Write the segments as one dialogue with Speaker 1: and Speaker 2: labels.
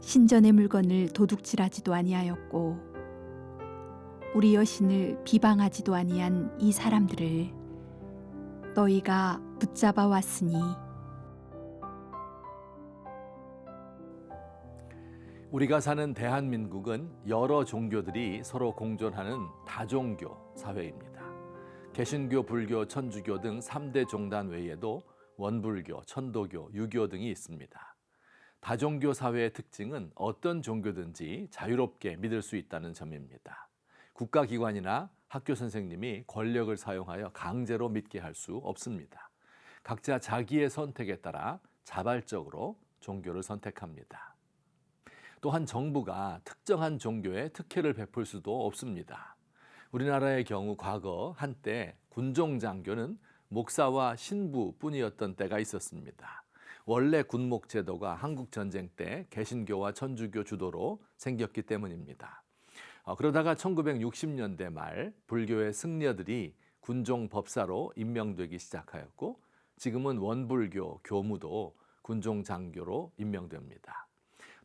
Speaker 1: 신전의 물건을 도둑질하지도 아니하였고 우리 여신을 비방하지도 아니한 이 사람들을 너희가 붙잡아 왔으니
Speaker 2: 우리가 사는 대한민국은 여러 종교들이 서로 공존하는 다종교 사회입니다. 개신교, 불교, 천주교 등 3대 종단 외에도 원불교, 천도교, 유교 등이 있습니다. 다종교 사회의 특징은 어떤 종교든지 자유롭게 믿을 수 있다는 점입니다. 국가기관이나 학교 선생님이 권력을 사용하여 강제로 믿게 할 수 없습니다. 각자 자기의 선택에 따라 자발적으로 종교를 선택합니다. 또한 정부가 특정한 종교에 특혜를 베풀 수도 없습니다. 우리나라의 경우 과거 한때 군종장교는 목사와 신부뿐이었던 때가 있었습니다. 원래 군목 제도가 한국전쟁 때 개신교와 천주교 주도로 생겼기 때문입니다. 그러다가 1960년대 말 불교의 승려들이 군종 법사로 임명되기 시작하였고 지금은 원불교 교무도 군종 장교로 임명됩니다.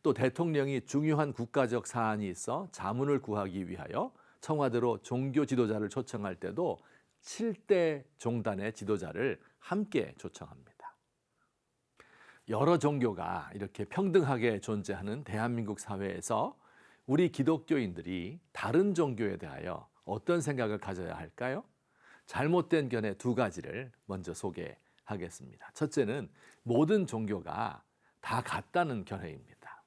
Speaker 2: 또 대통령이 중요한 국가적 사안이 있어 자문을 구하기 위하여 청와대로 종교 지도자를 초청할 때도 7대 종단의 지도자를 함께 초청합니다. 여러 종교가 이렇게 평등하게 존재하는 대한민국 사회에서 우리 기독교인들이 다른 종교에 대하여 어떤 생각을 가져야 할까요? 잘못된 견해 두 가지를 먼저 소개하겠습니다. 첫째는 모든 종교가 다 같다는 견해입니다.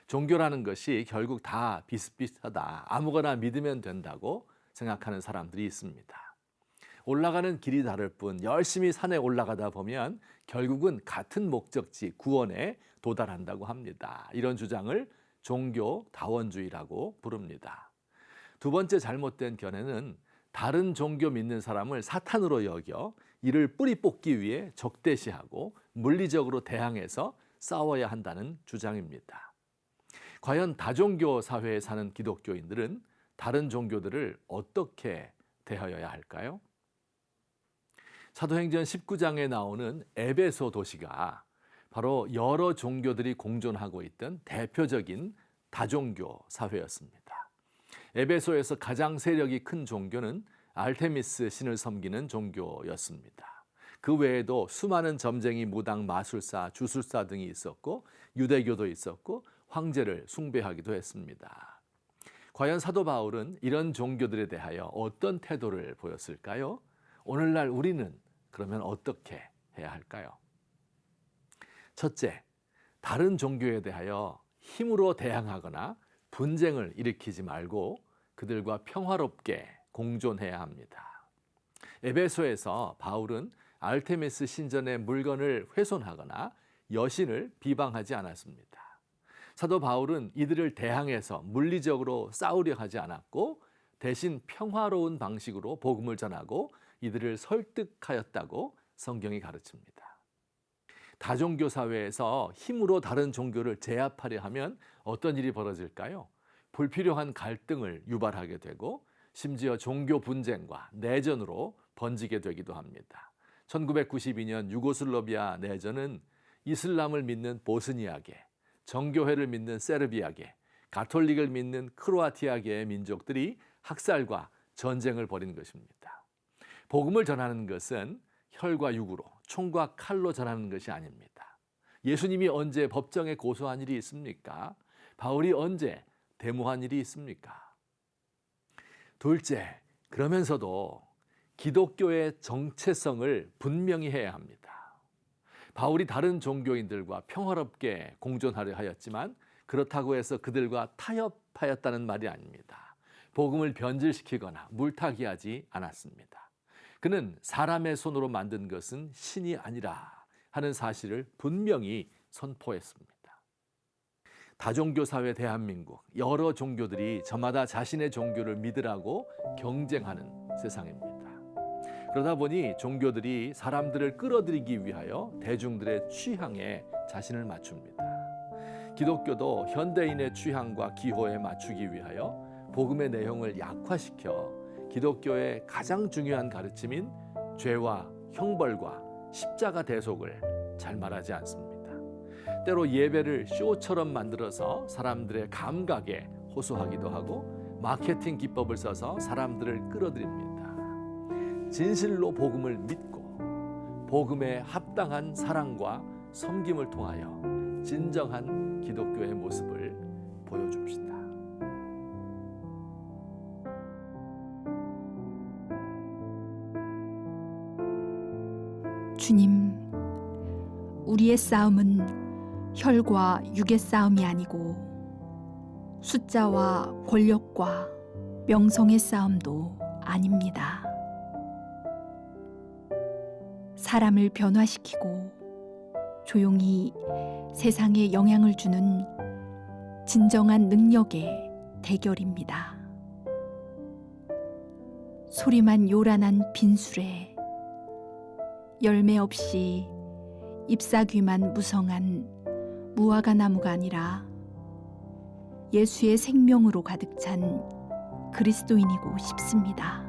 Speaker 2: 종교라는 것이 결국 다 비슷비슷하다, 아무거나 믿으면 된다고 생각하는 사람들이 있습니다. 올라가는 길이 다를 뿐 열심히 산에 올라가다 보면 결국은 같은 목적지 구원에 도달한다고 합니다. 이런 주장을 종교 다원주의라고 부릅니다. 두 번째 잘못된 견해는 다른 종교 믿는 사람을 사탄으로 여겨 이를 뿌리 뽑기 위해 적대시하고 물리적으로 대항해서 싸워야 한다는 주장입니다. 과연 다종교 사회에 사는 기독교인들은 다른 종교들을 어떻게 대하여야 할까요? 사도행전 19장에 나오는 에베소 도시가 바로 여러 종교들이 공존하고 있던 대표적인 다종교 사회였습니다. 에베소에서 가장 세력이 큰 종교는 알테미스 신을 섬기는 종교였습니다. 그 외에도 수많은 점쟁이, 무당, 마술사, 주술사 등이 있었고 유대교도 있었고 황제를 숭배하기도 했습니다. 과연 사도 바울은 이런 종교들에 대하여 어떤 태도를 보였을까요? 오늘날 우리는 그러면 어떻게 해야 할까요? 첫째, 다른 종교에 대하여 힘으로 대항하거나 분쟁을 일으키지 말고 그들과 평화롭게 공존해야 합니다. 에베소에서 바울은 알테미스 신전의 물건을 훼손하거나 여신을 비방하지 않았습니다. 사도 바울은 이들을 대항해서 물리적으로 싸우려 하지 않았고 대신 평화로운 방식으로 복음을 전하고 이들을 설득하였다고 성경이 가르칩니다. 다종교 사회에서 힘으로 다른 종교를 제압하려 하면 어떤 일이 벌어질까요? 불필요한 갈등을 유발하게 되고 심지어 종교 분쟁과 내전으로 번지게 되기도 합니다. 1992년 유고슬라비아 내전은 이슬람을 믿는 보스니아계, 정교회를 믿는 세르비아계, 가톨릭을 믿는 크로아티아계의 민족들이 학살과 전쟁을 벌인 것입니다. 복음을 전하는 것은 혈과 육으로, 총과 칼로 전하는 것이 아닙니다. 예수님이 언제 법정에 고소한 일이 있습니까? 바울이 언제 데모한 일이 있습니까? 둘째, 그러면서도 기독교의 정체성을 분명히 해야 합니다. 바울이 다른 종교인들과 평화롭게 공존하려 하였지만 그렇다고 해서 그들과 타협하였다는 말이 아닙니다. 복음을 변질시키거나 물타기하지 않았습니다. 그는 사람의 손으로 만든 것은 신이 아니라 하는 사실을 분명히 선포했습니다. 다종교 사회 대한민국, 여러 종교들이 저마다 자신의 종교를 믿으라고 경쟁하는 세상입니다. 그러다 보니 종교들이 사람들을 끌어들이기 위하여 대중들의 취향에 자신을 맞춥니다. 기독교도 현대인의 취향과 기호에 맞추기 위하여 복음의 내용을 약화시켜 기독교의 가장 중요한 가르침인 죄와 형벌과 십자가 대속을 잘 말하지 않습니다. 때로 예배를 쇼처럼 만들어서 사람들의 감각에 호소하기도 하고 마케팅 기법을 써서 사람들을 끌어들입니다. 진실로 복음을 믿고 복음에 합당한 사랑과 섬김을 통하여 진정한 기독교의 모습을 보여줍시다.
Speaker 1: 주님, 우리의 싸움은 혈과 육의 싸움이 아니고 숫자와 권력과 명성의 싸움도 아닙니다. 사람을 변화시키고 조용히 세상에 영향을 주는 진정한 능력의 대결입니다. 소리만 요란한 빈술에 열매 없이 잎사귀만 무성한 무화과 나무가 아니라 예수의 생명으로 가득 찬 그리스도인이고 싶습니다.